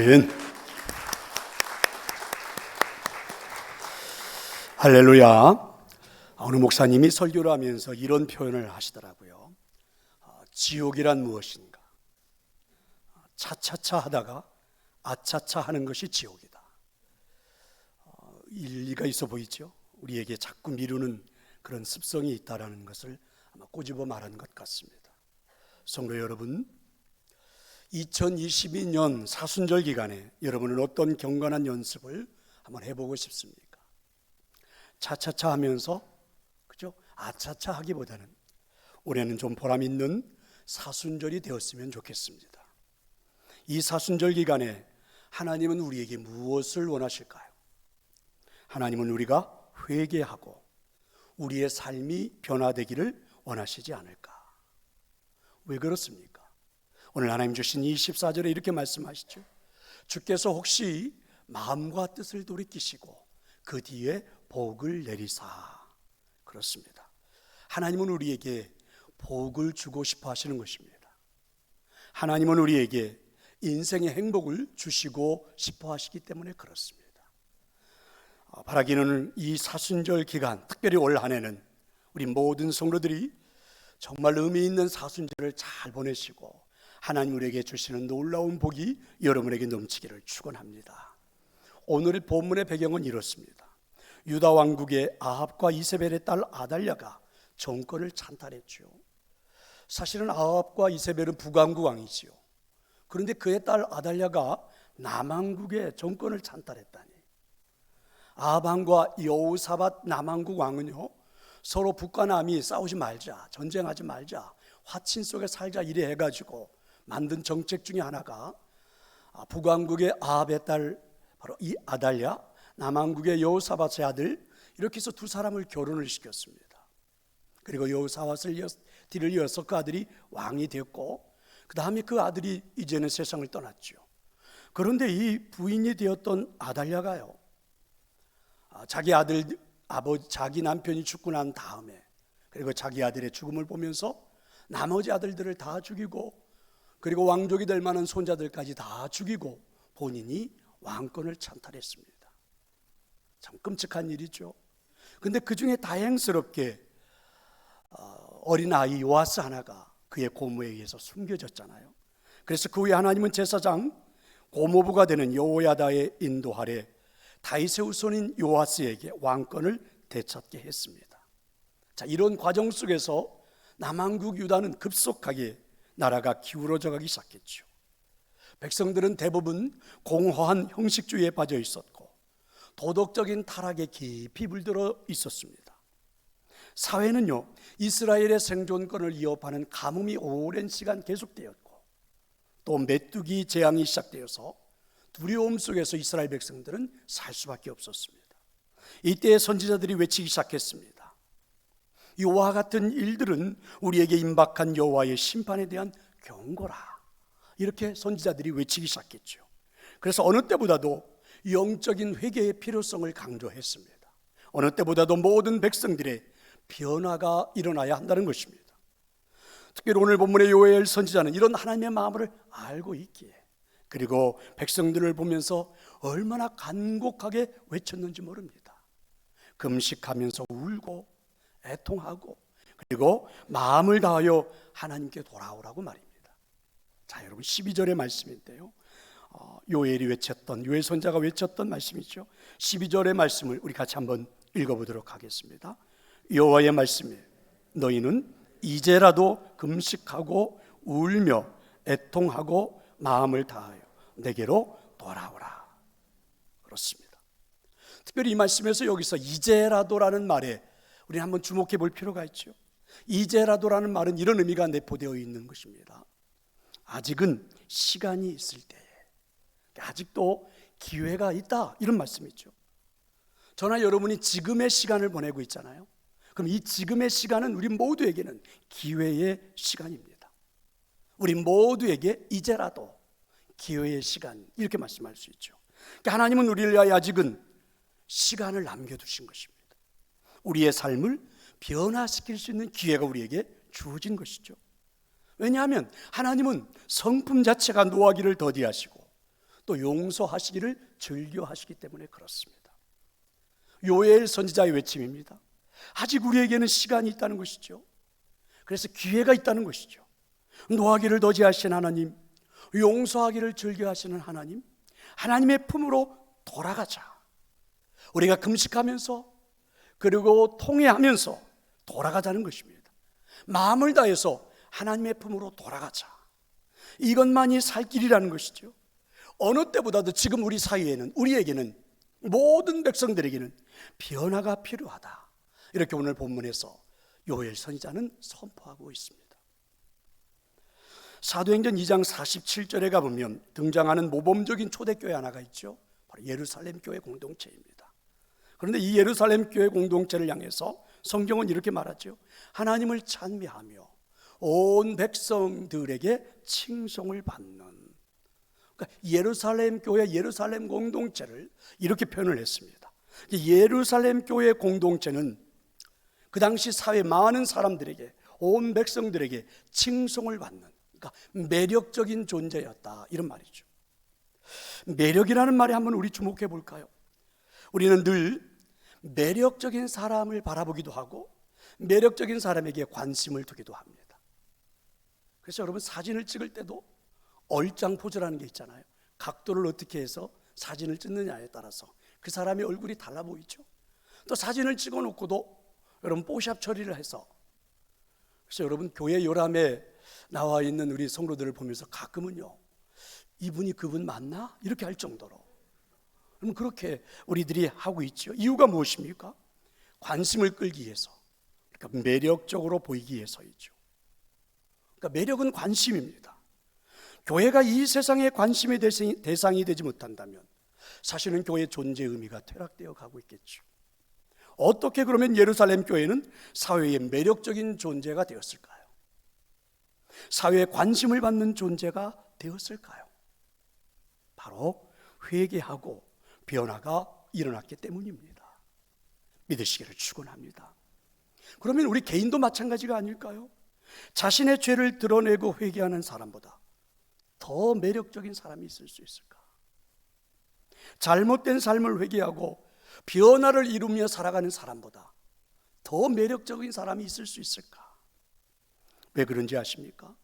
아멘. 할렐루야. 오늘 목사님이 설교를 하면서 이런 표현을 하시더라고요. 지옥이란 무엇인가? 차차차 하다가 아차차 하는 것이 지옥이다. 일리가 있어 보이죠? 우리에게 자꾸 미루는 그런 습성이 있다라는 것을 아마 꼬집어 말한 것 같습니다. 성도 여러분, 2022년 사순절 기간에 여러분은 어떤 경건한 연습을 한번 해보고 싶습니까? 차차차 하면서, 그죠? 아차차 하기보다는 올해는 좀 보람 있는 사순절이 되었으면 좋겠습니다. 이 사순절 기간에 하나님은 우리에게 무엇을 원하실까요? 하나님은 우리가 회개하고 우리의 삶이 변화되기를 원하시지 않을까? 왜 그렇습니까? 오늘 하나님 주신 24절에 이렇게 말씀하시죠. 주께서 혹시 마음과 뜻을 돌이키시고 그 뒤에 복을 내리사. 그렇습니다. 하나님은 우리에게 복을 주고 싶어 하시는 것입니다. 하나님은 우리에게 인생의 행복을 주시고 싶어 하시기 때문에 그렇습니다. 바라기는 이 사순절 기간, 특별히 올 한 해는 우리 모든 성도들이 정말 의미 있는 사순절을 잘 보내시고 하나님 우리에게 주시는 놀라운 복이 여러분에게 넘치기를 축원합니다. 오늘 본문의 배경은 이렇습니다. 유다 왕국의 아합과 이세벨의 딸 아달랴가 정권을 찬탈했죠. 사실은 아합과 이세벨은 북왕국 왕이지요. 그런데 그의 딸 아달랴가 남왕국의 정권을 찬탈했다니. 아합 왕과 여호사밧 남왕국 왕은요, 서로 북과 남이 싸우지 말자, 전쟁하지 말자, 화친 속에 살자 이래 해가지고 만든 정책 중에 하나가 북왕국의 아합의 딸 바로 이 아달랴, 남왕국의 여호사밧의 아들, 이렇게 해서 두 사람을 결혼을 시켰습니다. 그리고 여호사밧을 뒤를 이어서 그 아들이 왕이 되었고, 그 다음에 그 아들이 이제는 세상을 떠났죠. 그런데 이 부인이 되었던 아달랴가요, 자기 남편이 죽고 난 다음에, 그리고 자기 아들의 죽음을 보면서 나머지 아들들을 다 죽이고, 그리고 왕족이 될 만한 손자들까지 다 죽이고 본인이 왕권을 찬탈했습니다. 참 끔찍한 일이죠. 근데 그 중에 다행스럽게 어린아이 요아스 하나가 그의 고모에 의해서 숨겨졌잖아요. 그래서 그 후에 하나님은 제사장 고모부가 되는 여호야다의 인도 아래 다윗의 후손인 요아스에게 왕권을 되찾게 했습니다. 자, 이런 과정 속에서 남왕국 유다는 급속하게 나라가 기울어져 가기 시작했죠. 백성들은 대부분 공허한 형식주의에 빠져 있었고 도덕적인 타락에 깊이 물들어 있었습니다. 사회는요, 이스라엘의 생존권을 위협하는 가뭄이 오랜 시간 계속되었고, 또 메뚜기 재앙이 시작되어서 두려움 속에서 이스라엘 백성들은 살 수밖에 없었습니다. 이때 선지자들이 외치기 시작했습니다. 이와 같은 일들은 우리에게 임박한 여호와의 심판에 대한 경고라. 이렇게 선지자들이 외치기 시작했죠. 그래서 어느 때보다도 영적인 회개의 필요성을 강조했습니다. 어느 때보다도 모든 백성들의 변화가 일어나야 한다는 것입니다. 특별히 오늘 본문의 요엘 선지자는 이런 하나님의 마음을 알고 있기에, 그리고 백성들을 보면서 얼마나 간곡하게 외쳤는지 모릅니다. 금식하면서 울고 애통하고, 그리고 마음을 다하여 하나님께 돌아오라고 말입니다. 자, 여러분 12절의 말씀인데요, 요엘이 외쳤던, 요엘 선자가 외쳤던 말씀이죠. 12절의 말씀을 우리 같이 한번 읽어보도록 하겠습니다. 여호와의 말씀에 너희는 이제라도 금식하고 울며 애통하고 마음을 다하여 내게로 돌아오라. 그렇습니다. 특별히 이 말씀에서 여기서 이제라도라는 말에 우리 한번 주목해 볼 필요가 있죠. 이제라도라는 말은 이런 의미가 내포되어 있는 것입니다. 아직은 시간이 있을 때에, 아직도 기회가 있다, 이런 말씀이죠. 저나 여러분이 지금의 시간을 보내고 있잖아요. 그럼 이 지금의 시간은 우리 모두에게는 기회의 시간입니다. 우리 모두에게 이제라도 기회의 시간, 이렇게 말씀할 수 있죠. 그러니까 하나님은 우리를 위하여 아직은 시간을 남겨두신 것입니다. 우리의 삶을 변화시킬 수 있는 기회가 우리에게 주어진 것이죠. 왜냐하면 하나님은 성품 자체가 노하기를 더디하시고 또 용서하시기를 즐겨하시기 때문에 그렇습니다. 요엘 선지자의 외침입니다. 아직 우리에게는 시간이 있다는 것이죠. 그래서 기회가 있다는 것이죠. 노하기를 더디하신 하나님, 용서하기를 즐겨하시는 하나님, 하나님의 품으로 돌아가자. 우리가 금식하면서 그리고 통회하면서 돌아가자는 것입니다. 마음을 다해서 하나님의 품으로 돌아가자. 이것만이 살 길이라는 것이죠. 어느 때보다도 지금 우리 사회에는, 우리에게는, 모든 백성들에게는 변화가 필요하다. 이렇게 오늘 본문에서 요엘 선지자는 선포하고 있습니다. 사도행전 2장 47절에 가보면 등장하는 모범적인 초대교회 하나가 있죠. 바로 예루살렘 교회 공동체입니다. 그런데 이 예루살렘 교회 공동체를 향해서 성경은 이렇게 말하죠. 하나님을 찬미하며 온 백성들에게 칭송을 받는, 그러니까 예루살렘 교회, 예루살렘 공동체를 이렇게 표현을 했습니다. 예루살렘 교회 공동체는 그 당시 사회 많은 사람들에게, 온 백성들에게 칭송을 받는, 그러니까 매력적인 존재였다, 이런 말이죠. 매력이라는 말에 한번 우리 주목해 볼까요? 우리는 늘 매력적인 사람을 바라보기도 하고 매력적인 사람에게 관심을 두기도 합니다. 그래서 여러분, 사진을 찍을 때도 얼짱 포즈라는 게 있잖아요. 각도를 어떻게 해서 사진을 찍느냐에 따라서 그 사람의 얼굴이 달라 보이죠. 또 사진을 찍어 놓고도 여러분 뽀샵 처리를 해서, 그래서 여러분 교회 요람에 나와 있는 우리 성도들을 보면서 가끔은요, 이분이 그분 맞나? 이렇게 할 정도로, 그럼 그렇게 우리들이 하고 있죠. 이유가 무엇입니까? 관심을 끌기 위해서, 그러니까 매력적으로 보이기 위해서이죠. 그러니까 매력은 관심입니다. 교회가 이 세상의 관심의 대상이 되지 못한다면 사실은 교회의 존재 의미가 퇴락되어 가고 있겠죠. 어떻게 그러면 예루살렘 교회는 사회의 매력적인 존재가 되었을까요? 사회에 관심을 받는 존재가 되었을까요? 바로 회개하고 변화가 일어났기 때문입니다. 믿으시기를 축원합니다. 그러면 우리 개인도 마찬가지가 아닐까요? 자신의 죄를 드러내고 회개하는 사람보다 더 매력적인 사람이 있을 수 있을까? 잘못된 삶을 회개하고 변화를 이루며 살아가는 사람보다 더 매력적인 사람이 있을 수 있을까? 왜 그런지 아십니까?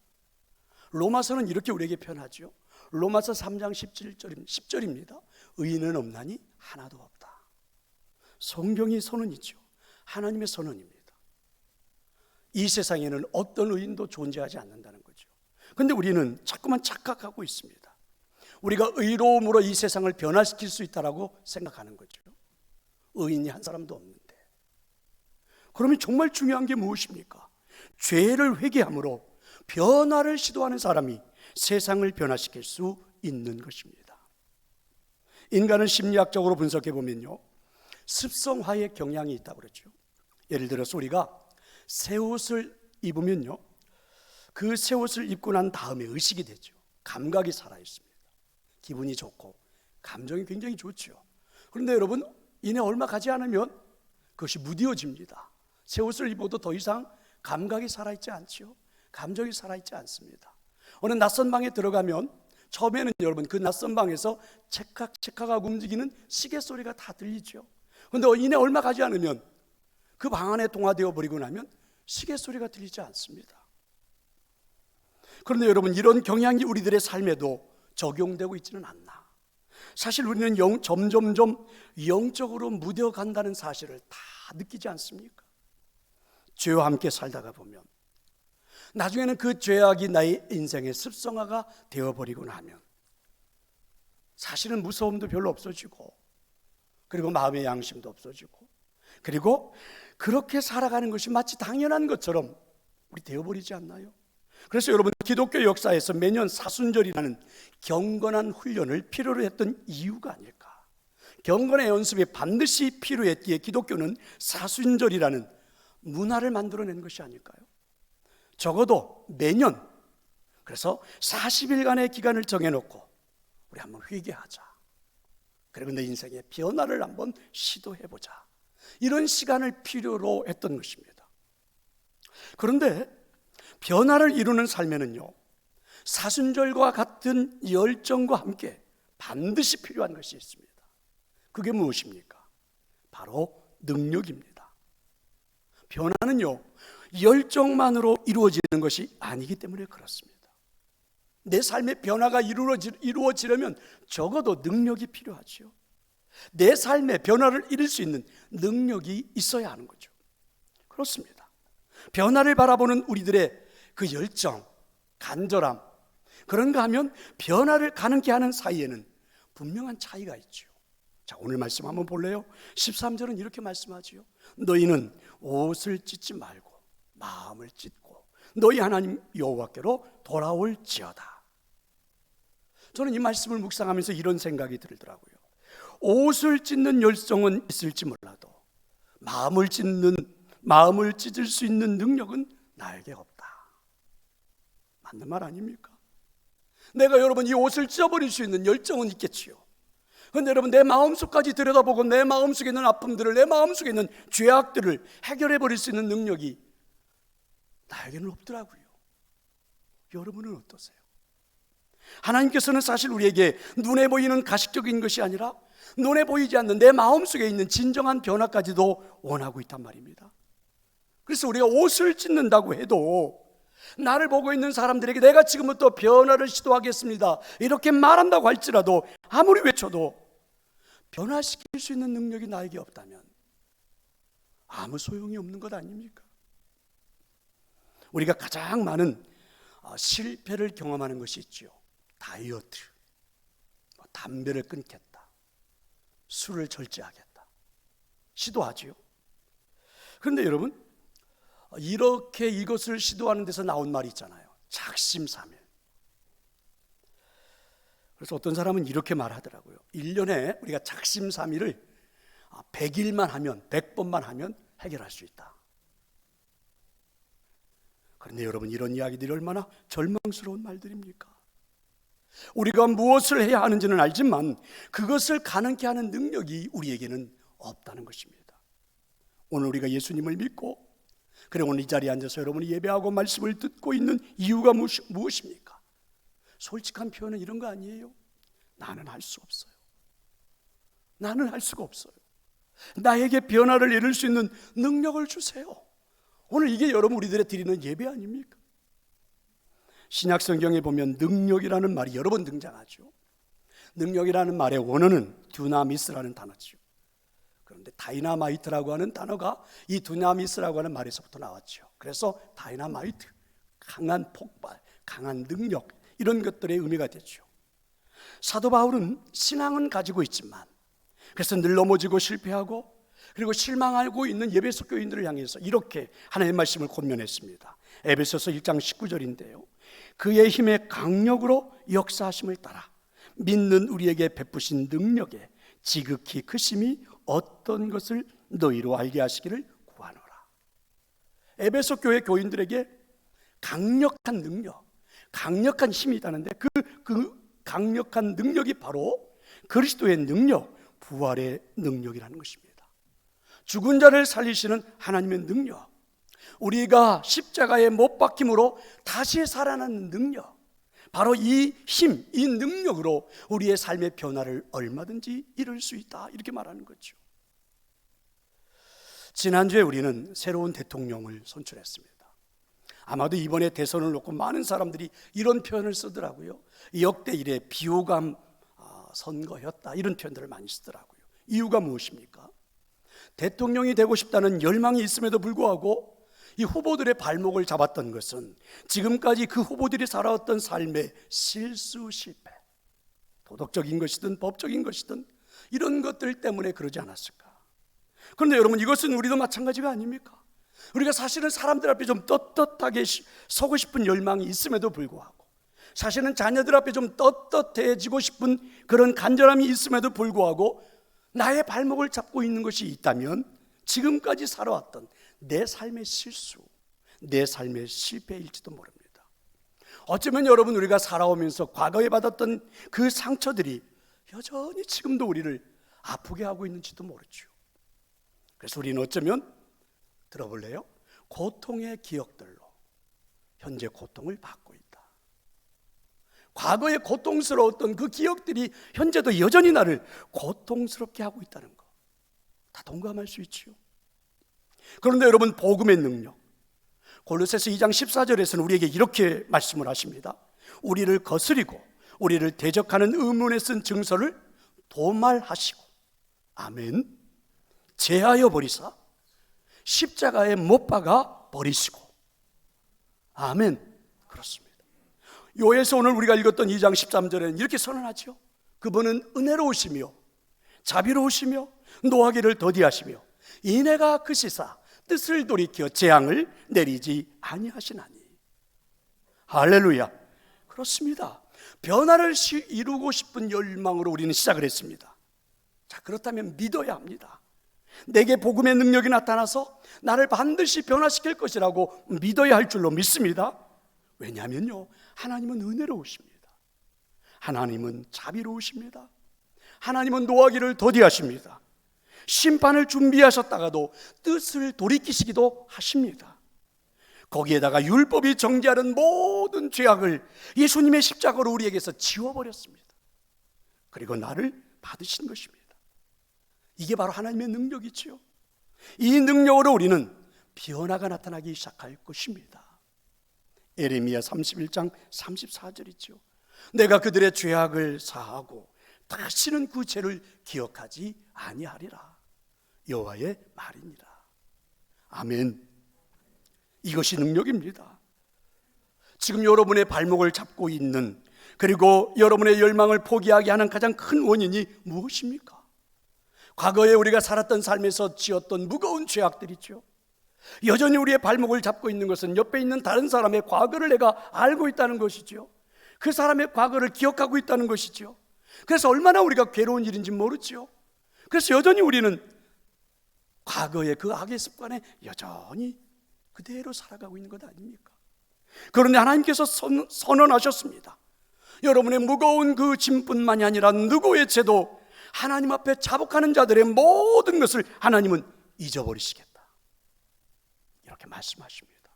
로마서는 이렇게 우리에게 표현하죠. 로마서 3장 10절입니다. 의인은 없나니 하나도 없다. 성경이 선언이죠. 하나님의 선언입니다. 이 세상에는 어떤 의인도 존재하지 않는다는 거죠. 그런데 우리는 자꾸만 착각하고 있습니다. 우리가 의로움으로 이 세상을 변화시킬 수 있다고 생각하는 거죠. 의인이 한 사람도 없는데. 그러면 정말 중요한 게 무엇입니까? 죄를 회개함으로 변화를 시도하는 사람이 세상을 변화시킬 수 있는 것입니다. 인간은 심리학적으로 분석해 보면요, 습성화의 경향이 있다고 그러죠. 예를 들어서 우리가 새 옷을 입으면요, 그 새 옷을 입고 난 다음에 의식이 되죠. 감각이 살아 있습니다. 기분이 좋고 감정이 굉장히 좋죠. 그런데 여러분, 이내 얼마 가지 않으면 그것이 무뎌집니다. 새 옷을 입어도 더 이상 감각이 살아있지 않죠. 감정이 살아있지 않습니다. 어느 낯선 방에 들어가면 처음에는 여러분 그 낯선 방에서 찰칵찰칵하고 움직이는 시계 소리가 다 들리죠. 그런데 이내 얼마 가지 않으면 그 방 안에 동화되어 버리고 나면 시계 소리가 들리지 않습니다. 그런데 여러분, 이런 경향이 우리들의 삶에도 적용되고 있지는 않나? 사실 우리는 점점점 영적으로 무뎌간다는 사실을 다 느끼지 않습니까? 죄와 함께 살다가 보면 나중에는 그 죄악이 나의 인생의 습성화가 되어버리고 나면 사실은 무서움도 별로 없어지고, 그리고 마음의 양심도 없어지고, 그리고 그렇게 살아가는 것이 마치 당연한 것처럼 우리 되어버리지 않나요? 그래서 여러분, 기독교 역사에서 매년 사순절이라는 경건한 훈련을 필요로 했던 이유가 아닐까? 경건의 연습이 반드시 필요했기에 기독교는 사순절이라는 문화를 만들어낸 것이 아닐까요? 적어도 매년, 그래서 40일간의 기간을 정해놓고 우리 한번 회개하자, 그리고 내 인생의 변화를 한번 시도해보자, 이런 시간을 필요로 했던 것입니다. 그런데 변화를 이루는 삶에는요, 사순절과 같은 열정과 함께 반드시 필요한 것이 있습니다. 그게 무엇입니까? 바로 능력입니다. 변화는요, 열정만으로 이루어지는 것이 아니기 때문에 그렇습니다. 내 삶의 변화가 이루어지려면 적어도 능력이 필요하죠. 내 삶의 변화를 이룰 수 있는 능력이 있어야 하는 거죠. 그렇습니다. 변화를 바라보는 우리들의 그 열정, 간절함, 그런가 하면 변화를 가능케 하는 사이에는 분명한 차이가 있죠. 자, 오늘 말씀 한번 볼래요? 13절은 이렇게 말씀하지요. 너희는 옷을 찢지 말고 마음을 찢고 너희 하나님 여호와께로 돌아올지어다. 저는 이 말씀을 묵상하면서 이런 생각이 들더라고요. 옷을 찢는 열정은 있을지 몰라도 마음을 찢을 수 있는 능력은 나에게 없다. 맞는 말 아닙니까? 내가 여러분 이 옷을 찢어버릴 수 있는 열정은 있겠지요. 그런데 여러분 내 마음속까지 들여다보고 내 마음속에 있는 아픔들을, 내 마음속에 있는 죄악들을 해결해버릴 수 있는 능력이 나에게는 없더라고요. 여러분은 어떠세요? 하나님께서는 사실 우리에게 눈에 보이는 가식적인 것이 아니라 눈에 보이지 않는 내 마음속에 있는 진정한 변화까지도 원하고 있단 말입니다. 그래서 우리가 옷을 찢는다고 해도 나를 보고 있는 사람들에게 내가 지금부터 변화를 시도하겠습니다 이렇게 말한다고 할지라도 아무리 외쳐도 변화시킬 수 있는 능력이 나에게 없다면 아무 소용이 없는 것 아닙니까? 우리가 가장 많은 실패를 경험하는 것이 있죠. 다이어트, 담배를 끊겠다, 술을 절제하겠다 시도하지요. 그런데 여러분 이렇게 이것을 시도하는 데서 나온 말이 있잖아요. 작심삼일. 그래서 어떤 사람은 이렇게 말하더라고요. 1년에 우리가 작심삼일을 100일만 하면 100번만 하면 해결할 수 있다. 그런데 여러분 이런 이야기들이 얼마나 절망스러운 말들입니까? 우리가 무엇을 해야 하는지는 알지만 그것을 가능케 하는 능력이 우리에게는 없다는 것입니다. 오늘 우리가 예수님을 믿고 그리고 오늘 이 자리에 앉아서 여러분이 예배하고 말씀을 듣고 있는 이유가 무엇입니까? 솔직한 표현은 이런 거 아니에요? 나는 할 수 없어요. 나는 할 수가 없어요. 나에게 변화를 이룰 수 있는 능력을 주세요. 오늘 이게 여러분 우리들의 드리는 예배 아닙니까? 신약 성경에 보면 능력이라는 말이 여러 번 등장하죠. 능력이라는 말의 원어는 듀나미스라는 단어죠. 그런데 다이나마이트라고 하는 단어가 이 듀나미스라고 하는 말에서부터 나왔죠. 그래서 다이나마이트, 강한 폭발, 강한 능력 이런 것들의 의미가 되죠. 사도 바울은 신앙은 가지고 있지만 그래서 늘 넘어지고 실패하고 그리고 실망하고 있는 에베소 교인들을 향해서 이렇게 하나님의 말씀을 권면했습니다. 에베소서 1장 19절인데요. 그의 힘의 강력으로 역사하심을 따라 믿는 우리에게 베푸신 능력에 지극히 크심이 어떤 것을 너희로 알게 하시기를 구하노라. 에베소 교회 교인들에게 강력한 능력, 강력한 힘이 있다는데 그 강력한 능력이 바로 그리스도의 능력, 부활의 능력이라는 것입니다. 죽은 자를 살리시는 하나님의 능력, 우리가 십자가에 못 박힘으로 다시 살아나는 능력, 바로 이 힘, 이 능력으로 우리의 삶의 변화를 얼마든지 이룰 수 있다 이렇게 말하는 거죠. 지난주에 우리는 새로운 대통령을 선출했습니다. 아마도 이번에 대선을 놓고 많은 사람들이 이런 표현을 쓰더라고요. 역대 이래 비호감 선거였다 이런 표현들을 많이 쓰더라고요. 이유가 무엇입니까? 대통령이 되고 싶다는 열망이 있음에도 불구하고 이 후보들의 발목을 잡았던 것은 지금까지 그 후보들이 살아왔던 삶의 실수, 실패, 도덕적인 것이든 법적인 것이든 이런 것들 때문에 그러지 않았을까? 그런데 여러분 이것은 우리도 마찬가지가 아닙니까? 우리가 사실은 사람들 앞에 좀 떳떳하게 서고 싶은 열망이 있음에도 불구하고 사실은 자녀들 앞에 좀 떳떳해지고 싶은 그런 간절함이 있음에도 불구하고 나의 발목을 잡고 있는 것이 있다면 지금까지 살아왔던 내 삶의 실수, 내 삶의 실패일지도 모릅니다. 어쩌면 여러분 우리가 살아오면서 과거에 받았던 그 상처들이 여전히 지금도 우리를 아프게 하고 있는지도 모르죠. 그래서 우리는 어쩌면 들어볼래요? 고통의 기억들로 현재 고통을 받고 있다. 과거에 고통스러웠던 그 기억들이 현재도 여전히 나를 고통스럽게 하고 있다는 거, 다 동감할 수 있지요. 그런데 여러분, 복음의 능력, 골로새서 2장 14절에서는 우리에게 이렇게 말씀을 하십니다. 우리를 거스리고 우리를 대적하는 의문에 쓴 증서를 도말하시고, 아멘, 제하여 버리사 십자가에 못 박아 버리시고, 아멘. 그렇습니다. 요에서 오늘 우리가 읽었던 2장 13절에는 이렇게 선언하죠. 그분은 은혜로우시며 자비로우시며 노하기를 더디하시며 인애가 크시사 뜻을 돌이켜 재앙을 내리지 아니하시나니. 할렐루야. 그렇습니다. 변화를 이루고 싶은 열망으로 우리는 시작을 했습니다. 자, 그렇다면 믿어야 합니다. 내게 복음의 능력이 나타나서 나를 반드시 변화시킬 것이라고 믿어야 할 줄로 믿습니다. 왜냐하면요, 하나님은 은혜로우십니다. 하나님은 자비로우십니다. 하나님은 노하기를 더디하십니다. 심판을 준비하셨다가도 뜻을 돌이키시기도 하십니다. 거기에다가 율법이 정죄하는 모든 죄악을 예수님의 십자가로 우리에게서 지워버렸습니다. 그리고 나를 받으신 것입니다. 이게 바로 하나님의 능력이지요. 이 능력으로 우리는 변화가 나타나기 시작할 것입니다. 예레미야 31장 34절이죠. 내가 그들의 죄악을 사하고 다시는 그 죄를 기억하지 아니하리라. 여호와의 말이니라. 아멘. 이것이 능력입니다. 지금 여러분의 발목을 잡고 있는, 그리고 여러분의 열망을 포기하게 하는 가장 큰 원인이 무엇입니까? 과거에 우리가 살았던 삶에서 지었던 무거운 죄악들이죠. 여전히 우리의 발목을 잡고 있는 것은 옆에 있는 다른 사람의 과거를 내가 알고 있다는 것이죠. 그 사람의 과거를 기억하고 있다는 것이죠. 그래서 얼마나 우리가 괴로운 일인지 모르죠. 그래서 여전히 우리는 과거의 그 악의 습관에 여전히 그대로 살아가고 있는 것 아닙니까? 그런데 하나님께서 선언하셨습니다. 여러분의 무거운 그 짐뿐만이 아니라 누구의 죄도 하나님 앞에 자복하는 자들의 모든 것을 하나님은 잊어버리시겠다, 이렇게 말씀하십니다.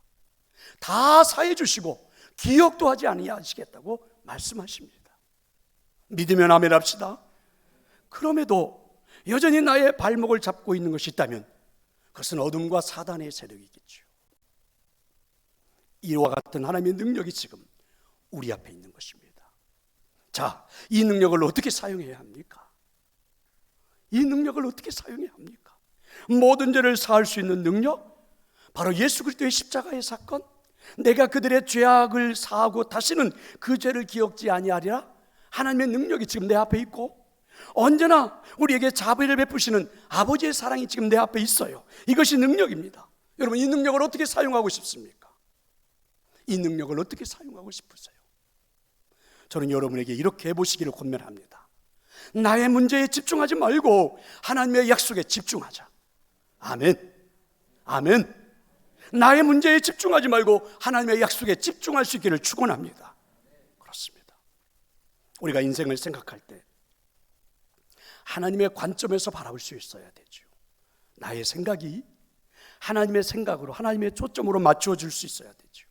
다 사해 주시고 기억도 하지 아니하시겠다고 말씀하십니다. 믿으면 아멘 합시다. 그럼에도 여전히 나의 발목을 잡고 있는 것이 있다면 그것은 어둠과 사단의 세력이겠죠. 이와 같은 하나님의 능력이 지금 우리 앞에 있는 것입니다. 자, 이 능력을 어떻게 사용해야 합니까? 이 능력을 어떻게 사용해야 합니까? 모든 죄를 사할 수 있는 능력, 바로 예수 그리스도의 십자가의 사건, 내가 그들의 죄악을 사하고 다시는 그 죄를 기억지 아니하리라, 하나님의 능력이 지금 내 앞에 있고, 언제나 우리에게 자비를 베푸시는 아버지의 사랑이 지금 내 앞에 있어요. 이것이 능력입니다. 여러분, 이 능력을 어떻게 사용하고 싶습니까? 이 능력을 어떻게 사용하고 싶으세요? 저는 여러분에게 이렇게 해보시기를 권면합니다. 나의 문제에 집중하지 말고 하나님의 약속에 집중하자. 아멘. 아멘. 나의 문제에 집중하지 말고 하나님의 약속에 집중할 수 있기를 축원합니다. 그렇습니다. 우리가 인생을 생각할 때 하나님의 관점에서 바라볼 수 있어야 되죠. 나의 생각이 하나님의 생각으로, 하나님의 초점으로 맞추어질 수 있어야 되죠.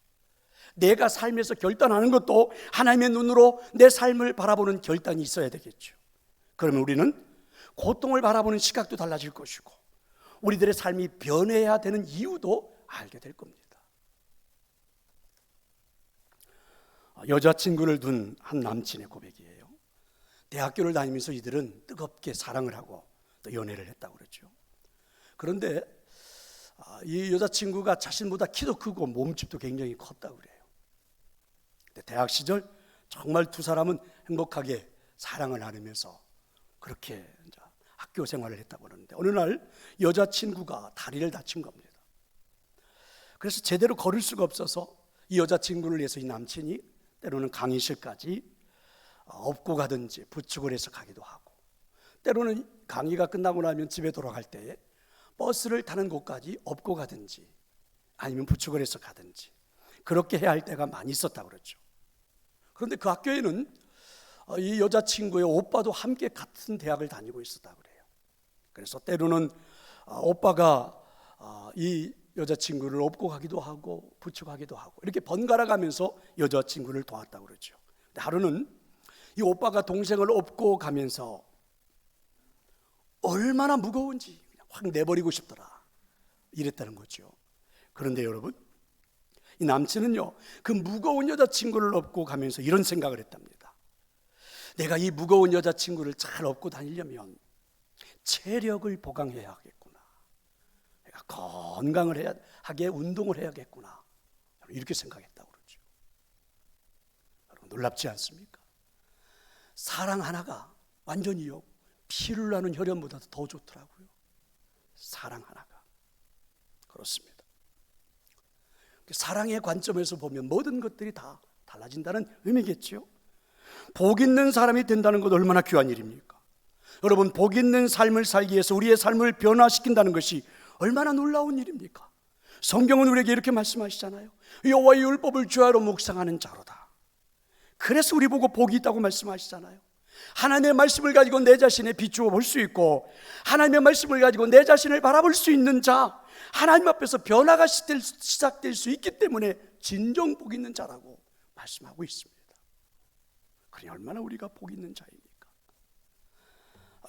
내가 삶에서 결단하는 것도 하나님의 눈으로 내 삶을 바라보는 결단이 있어야 되겠죠. 그러면 우리는 고통을 바라보는 시각도 달라질 것이고, 우리들의 삶이 변해야 되는 이유도 알게 될 겁니다. 여자친구를 둔 한 남친의 고백이에요. 대학교를 다니면서 이들은 뜨겁게 사랑을 하고 또 연애를 했다고 그러죠. 그런데 이 여자친구가 자신보다 키도 크고 몸집도 굉장히 컸다고 그래요. 근데 대학 시절 정말 두 사람은 행복하게 사랑을 나누면서 그렇게 이제 학교 생활을 했다고 그러는데, 어느 날 여자친구가 다리를 다친 겁니다. 그래서 제대로 걸을 수가 없어서 이 여자친구를 위해서 이 남친이 때로는 강의실까지 업고 가든지 부축을 해서 가기도 하고, 때로는 강의가 끝나고 나면 집에 돌아갈 때에 버스를 타는 곳까지 업고 가든지 아니면 부축을 해서 가든지 그렇게 해야 할 때가 많이 있었다고 그러죠. 그런데 그 학교에는 이 여자친구의 오빠도 함께 같은 대학을 다니고 있었다고 그래요. 그래서 때로는 오빠가 이 여자친구를 업고 가기도 하고 부축하기도 하고 이렇게 번갈아 가면서 여자친구를 도왔다고 그러죠. 하루는 이 오빠가 동생을 업고 가면서 얼마나 무거운지 그냥 확 내버리고 싶더라, 이랬다는 거죠. 그런데 여러분, 이 남친은요, 그 무거운 여자친구를 업고 가면서 이런 생각을 했답니다. 내가 이 무거운 여자친구를 잘 업고 다니려면 체력을 보강해야 하겠구나, 내가 건강을 해야 하게 운동을 해야겠구나, 이렇게 생각했다고 그러죠. 여러분, 놀랍지 않습니까? 사랑 하나가 완전히요, 피를 나는 혈연보다 더 좋더라고요. 사랑 하나가. 그렇습니다. 사랑의 관점에서 보면 모든 것들이 다 달라진다는 의미겠죠. 복 있는 사람이 된다는 것 얼마나 귀한 일입니까? 여러분, 복 있는 삶을 살기 위해서 우리의 삶을 변화시킨다는 것이 얼마나 놀라운 일입니까? 성경은 우리에게 이렇게 말씀하시잖아요. 여호와의 율법을 주야로 묵상하는 자로다. 그래서 우리 보고 복이 있다고 말씀하시잖아요. 하나님의 말씀을 가지고 내 자신에 비추어 볼 수 있고, 하나님의 말씀을 가지고 내 자신을 바라볼 수 있는 자, 하나님 앞에서 변화가 시작될 수 있기 때문에 진정 복 있는 자라고 말씀하고 있습니다. 그러니 얼마나 우리가 복 있는 자입니까?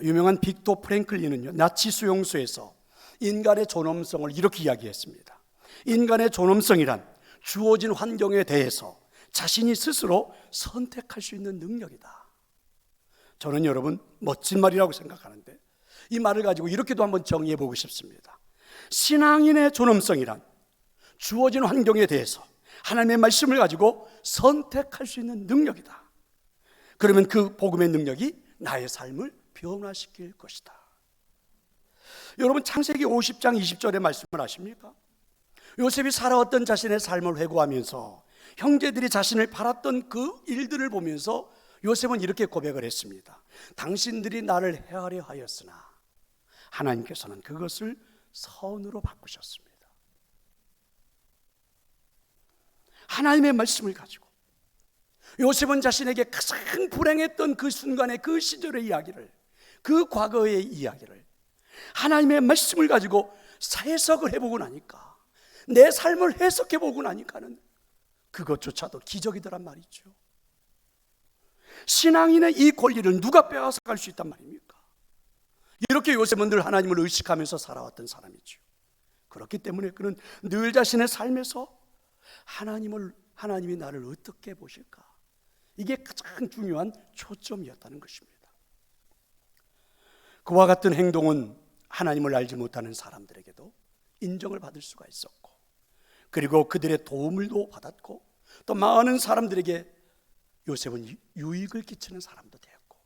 유명한 빅토 프랭클린은요, 나치 수용소에서 인간의 존엄성을 이렇게 이야기했습니다. 인간의 존엄성이란 주어진 환경에 대해서 자신이 스스로 선택할 수 있는 능력이다. 저는 여러분, 멋진 말이라고 생각하는데 이 말을 가지고 이렇게도 한번 정의해 보고 싶습니다. 신앙인의 존엄성이란 주어진 환경에 대해서 하나님의 말씀을 가지고 선택할 수 있는 능력이다. 그러면 그 복음의 능력이 나의 삶을 변화시킬 것이다. 여러분, 창세기 50장 20절의 말씀을 아십니까? 요셉이 살아왔던 자신의 삶을 회고하면서 형제들이 자신을 팔았던 그 일들을 보면서 요셉은 이렇게 고백을 했습니다. 당신들이 나를 해하려 하였으나 하나님께서는 그것을 선으로 바꾸셨습니다. 하나님의 말씀을 가지고 요셉은 자신에게 가장 불행했던 그 순간의 그 시절의 이야기를, 그 과거의 이야기를 하나님의 말씀을 가지고 해석을 해보고 나니까, 내 삶을 해석해보고 나니까는 그것조차도 기적이더란 말이죠. 신앙인의 이 권리를 누가 빼앗아갈 수 있단 말입니까? 이렇게 요셉은 늘 하나님을 의식하면서 살아왔던 사람이죠. 그렇기 때문에 그는 늘 자신의 삶에서 하나님이 나를 어떻게 보실까, 이게 가장 중요한 초점이었다는 것입니다. 그와 같은 행동은 하나님을 알지 못하는 사람들에게도 인정을 받을 수가 있었고, 그리고 그들의 도움을도 받았고, 또 많은 사람들에게 요셉은 유익을 끼치는 사람도 되었고,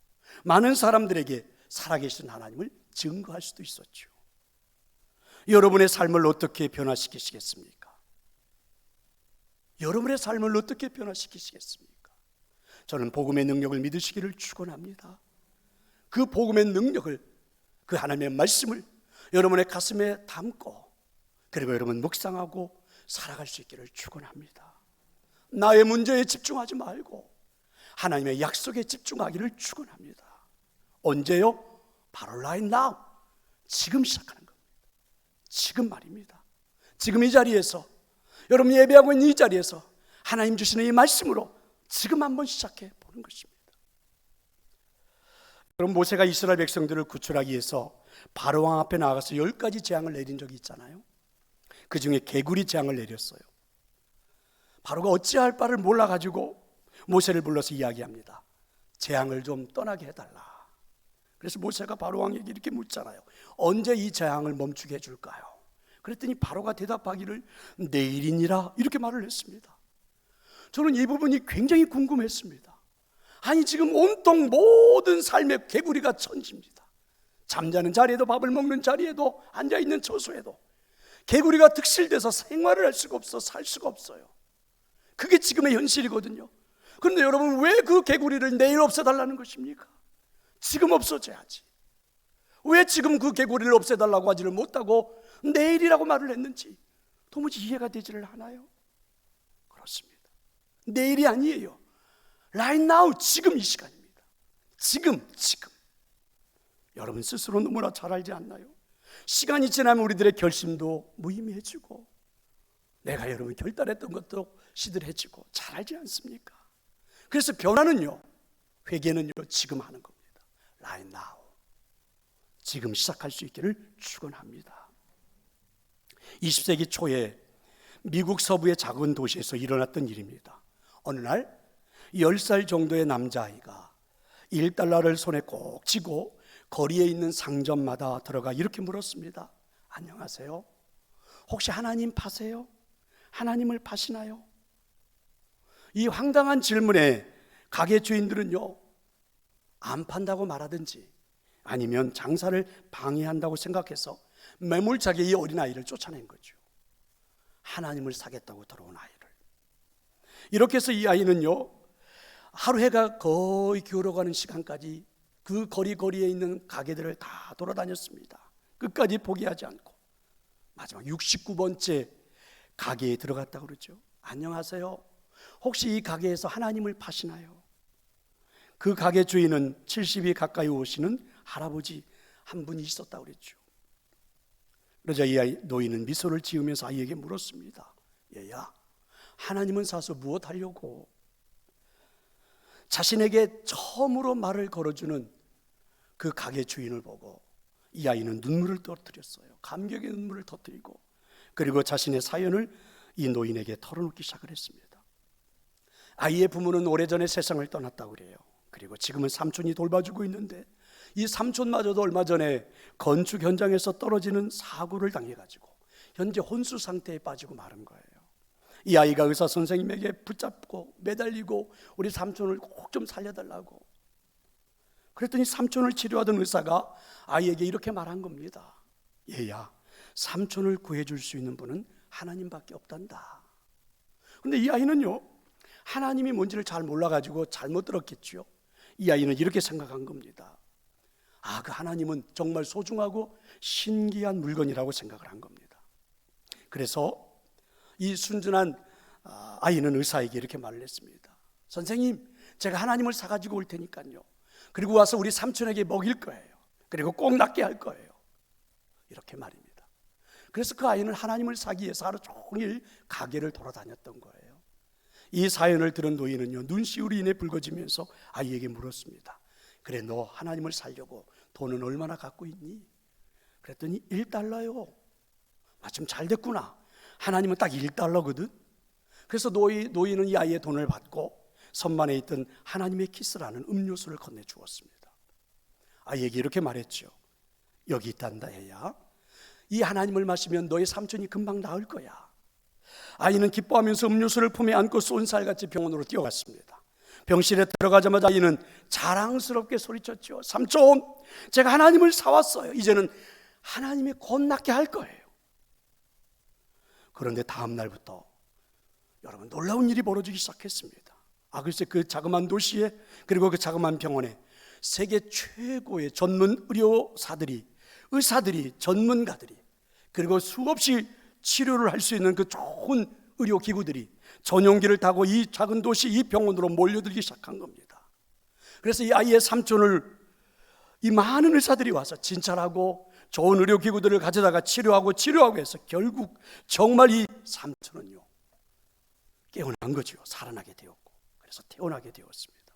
많은 사람들에게 살아계신 하나님을 증거할 수도 있었죠. 여러분의 삶을 어떻게 변화시키시겠습니까? 여러분의 삶을 어떻게 변화시키시겠습니까? 저는 복음의 능력을 믿으시기를 축원합니다. 그 복음의 능력을, 그 하나님의 말씀을 여러분의 가슴에 담고, 그리고 여러분 묵상하고 살아갈 수 있기를 축원합니다. 나의 문제에 집중하지 말고 하나님의 약속에 집중하기를 축원합니다. 언제요? 바로 right now, 지금 시작하는 겁니다. 지금 말입니다. 지금 이 자리에서, 여러분 예배하고 있는 이 자리에서 하나님 주시는 이 말씀으로 지금 한번 시작해 보는 것입니다. 여러분, 모세가 이스라엘 백성들을 구출하기 위해서 바로왕 앞에 나가서 10가지 재앙을 내린 적이 있잖아요. 그 중에 개구리 재앙을 내렸어요. 바로가 어찌할 바를 몰라가지고 모세를 불러서 이야기합니다. 재앙을 좀 떠나게 해달라. 그래서 모세가 바로왕에게 이렇게 묻잖아요. 언제 이 재앙을 멈추게 해줄까요? 그랬더니 바로가 대답하기를 내일이니라, 이렇게 말을 했습니다. 저는 이 부분이 굉장히 궁금했습니다. 아니, 지금 온통 모든 삶의 개구리가 천지입니다. 잠자는 자리에도, 밥을 먹는 자리에도, 앉아있는 처소에도 개구리가 득실돼서 생활을 할 수가 없어, 살 수가 없어요. 그게 지금의 현실이거든요. 그런데 여러분, 왜 그 개구리를 내일 없애달라는 것입니까? 지금 없어져야지. 왜 지금 그 개구리를 없애달라고 하지를 못하고 내일이라고 말을 했는지 도무지 이해가 되지를 않아요. 그렇습니다. 내일이 아니에요. right now, 지금 이 시간입니다. 지금. 여러분 스스로 너무나 잘 알지 않나요? 시간이 지나면 우리들의 결심도 무의미해지고, 내가 여러분 결단했던 것도 시들해지고, 잘 알지 않습니까? 그래서 변화는요, 회개는요, 지금 하는 겁니다. Right now. 지금 시작할 수 있기를 축원합니다. 20세기 초에 미국 서부의 작은 도시에서 일어났던 일입니다. 어느 날 10살 정도의 남자아이가 $1를 손에 꼭 쥐고 거리에 있는 상점마다 들어가 이렇게 물었습니다. 안녕하세요. 혹시 하나님 파세요? 하나님을 파시나요? 이 황당한 질문에 가게 주인들은요, 안 판다고 말하든지 아니면 장사를 방해한다고 생각해서 매몰차게 이 어린아이를 쫓아낸 거죠. 하나님을 사겠다고 들어온 아이를. 이렇게 해서 이 아이는요, 하루 해가 거의 기울어가는 시간까지 그 거리에 있는 가게들을 다 돌아다녔습니다. 끝까지 포기하지 않고 마지막 69번째 가게에 들어갔다고 그러죠. 안녕하세요. 혹시 이 가게에서 하나님을 파시나요? 그 가게 주인은 70이 가까이 오시는 할아버지 한 분이 있었다고 그랬죠. 그러자 이 아이 노인은 미소를 지으면서 아이에게 물었습니다. 얘야, 하나님은 사서 무엇 하려고? 자신에게 처음으로 말을 걸어주는 그 가게 주인을 보고 이 아이는 눈물을 터뜨렸어요. 감격의 눈물을 터뜨리고, 그리고 자신의 사연을 이 노인에게 털어놓기 시작을 했습니다. 아이의 부모는 오래전에 세상을 떠났다고 그래요. 그리고 지금은 삼촌이 돌봐주고 있는데 이 삼촌마저도 얼마 전에 건축 현장에서 떨어지는 사고를 당해가지고 현재 혼수 상태에 빠지고 마른 거예요. 이 아이가 의사 선생님에게 붙잡고 매달리고 우리 삼촌을 꼭 좀 살려달라고 그랬더니 삼촌을 치료하던 의사가 아이에게 이렇게 말한 겁니다. 얘야, 삼촌을 구해줄 수 있는 분은 하나님밖에 없단다. 그런데 이 아이는요, 하나님이 뭔지를 잘 몰라가지고 잘못 들었겠죠. 이 아이는 이렇게 생각한 겁니다. 그 하나님은 정말 소중하고 신기한 물건이라고 생각을 한 겁니다. 그래서 이 순진한 아이는 의사에게 이렇게 말을 했습니다. 선생님, 제가 하나님을 사가지고 올 테니까요, 그리고 와서 우리 삼촌에게 먹일 거예요. 그리고 꼭 낫게 할 거예요. 이렇게 말입니다. 그래서 그 아이는 하나님을 사기 위해서 하루 종일 가게를 돌아다녔던 거예요. 이 사연을 들은 노인은요, 눈시울이 이내 붉어지면서 아이에게 물었습니다. 그래, 너 하나님을 살려고 돈은 얼마나 갖고 있니? 그랬더니 $1요. 마침 잘 됐구나. 하나님은 딱 $1거든. 그래서 노인은 이 아이의 돈을 받고 선반에 있던 하나님의 키스라는 음료수를 건네주었습니다. 아이에게 이렇게 말했죠. 여기 있단다 애야. 이 하나님을 마시면 너의 삼촌이 금방 나을 거야. 아이는 기뻐하면서 음료수를 품에 안고 쏜살같이 병원으로 뛰어갔습니다. 병실에 들어가자마자 아이는 자랑스럽게 소리쳤죠. 삼촌, 제가 하나님을 사왔어요. 이제는 하나님이 곧 낫게 할 거예요. 그런데 다음 날부터 여러분, 놀라운 일이 벌어지기 시작했습니다. 글쎄, 그 자그마한 도시에, 그리고 그 자그마한 병원에 세계 최고의 전문 의사들이, 전문가들이, 그리고 수없이 치료를 할 수 있는 그 좋은 의료기구들이 전용기를 타고 이 작은 도시 이 병원으로 몰려들기 시작한 겁니다. 그래서 이 아이의 삼촌을 이 많은 의사들이 와서 진찰하고 좋은 의료기구들을 가져다가 치료하고 해서 결국 정말 이 삼촌은요, 깨어난 거죠. 살아나게 되었고, 그래서 태어나게 되었습니다.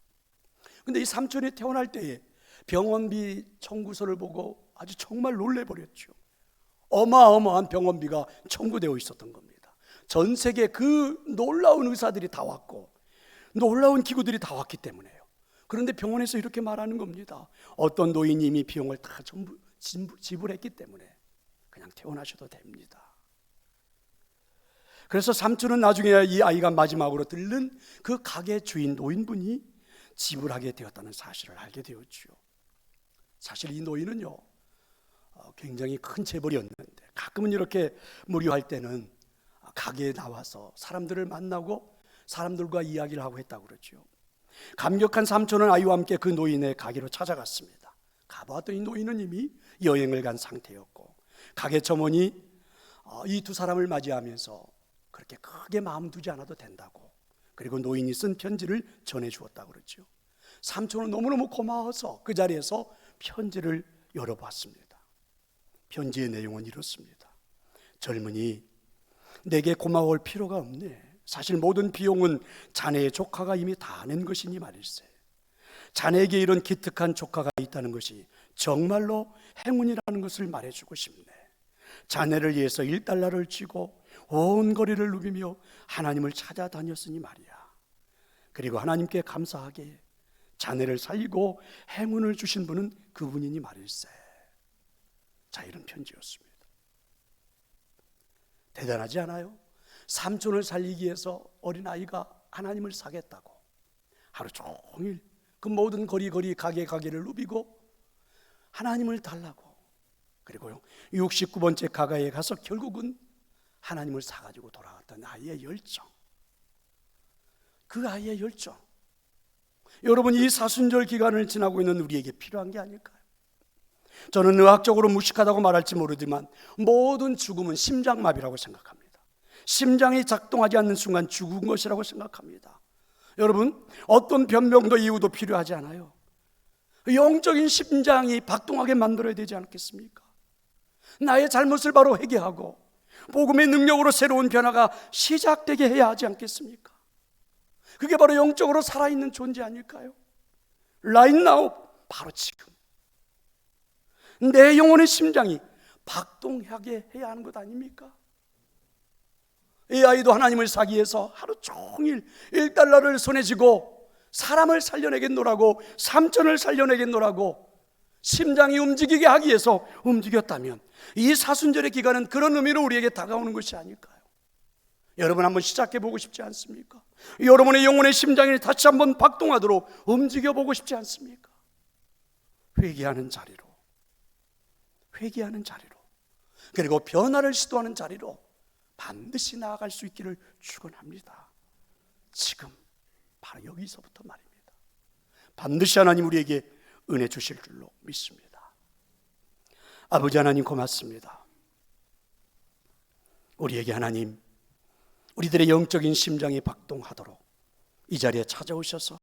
그런데 이 삼촌이 태어날 때에 병원비 청구서를 보고 아주 정말 놀래버렸죠. 어마어마한 병원비가 청구되어 있었던 겁니다. 전 세계 그 놀라운 의사들이 다 왔고 놀라운 기구들이 다 왔기 때문에요. 그런데 병원에서 이렇게 말하는 겁니다. 어떤 노인이 이미 비용을 다 전부 지불했기 때문에 그냥 퇴원하셔도 됩니다. 그래서 삼촌은 나중에 이 아이가 마지막으로 들른 그 가게 주인 노인분이 지불하게 되었다는 사실을 알게 되었죠. 사실 이 노인은요, 굉장히 큰 재벌이었는데 가끔은 이렇게 무료할 때는 가게에 나와서 사람들을 만나고 사람들과 이야기를 하고 했다고 그러죠. 감격한 삼촌은 아이와 함께 그 노인의 가게로 찾아갔습니다. 가보았더니 노인은 이미 여행을 간 상태였고 가게 점원이 이 두 사람을 맞이하면서 그렇게 크게 마음 두지 않아도 된다고, 그리고 노인이 쓴 편지를 전해주었다고 그러죠. 삼촌은 너무너무 고마워서 그 자리에서 편지를 열어봤습니다. 편지의 내용은 이렇습니다. 젊은이, 내게 고마울 필요가 없네. 사실 모든 비용은 자네의 조카가 이미 다 낸 것이니 말일세. 자네에게 이런 기특한 조카가 있다는 것이 정말로 행운이라는 것을 말해주고 싶네. 자네를 위해서 1달러를 쥐고 온 거리를 누비며 하나님을 찾아다녔으니 말이야. 그리고 하나님께 감사하게 자네를 살리고 행운을 주신 분은 그분이니 말일세. 자, 이런 편지였습니다. 대단하지 않아요? 삼촌을 살리기 위해서 어린아이가 하나님을 사겠다고 하루 종일 그 모든 거리 가게를 누비고 하나님을 달라고, 그리고요 69번째 가가에 가서 결국은 하나님을 사가지고 돌아왔던 아이의 열정, 그 아이의 열정, 여러분, 이 사순절 기간을 지나고 있는 우리에게 필요한 게 아닐까요? 저는 의학적으로 무식하다고 말할지 모르지만 모든 죽음은 심장마비라고 생각합니다. 심장이 작동하지 않는 순간 죽은 것이라고 생각합니다. 여러분, 어떤 변명도 이유도 필요하지 않아요. 영적인 심장이 박동하게 만들어야 되지 않겠습니까? 나의 잘못을 바로 회개하고 복음의 능력으로 새로운 변화가 시작되게 해야 하지 않겠습니까? 그게 바로 영적으로 살아있는 존재 아닐까요? Right now, 바로 지금 내 영혼의 심장이 박동하게 해야 하는 것 아닙니까? 이 아이도 하나님을 사기 위해서 하루 종일 1달러를 손에 쥐고 사람을 살려내겠노라고, 삼촌을 살려내겠노라고 심장이 움직이게 하기 위해서 움직였다면 이 사순절의 기간은 그런 의미로 우리에게 다가오는 것이 아닐까요? 여러분, 한번 시작해 보고 싶지 않습니까? 여러분의 영혼의 심장이 다시 한번 박동하도록 움직여 보고 싶지 않습니까? 회개하는 자리로, 그리고 변화를 시도하는 자리로 반드시 나아갈 수 있기를 축원합니다. 지금 바로 여기서부터 말입니다. 반드시 하나님 우리에게 은혜 주실 줄로 믿습니다. 아버지 하나님, 고맙습니다. 우리에게 하나님, 우리들의 영적인 심장이 박동하도록 이 자리에 찾아오셔서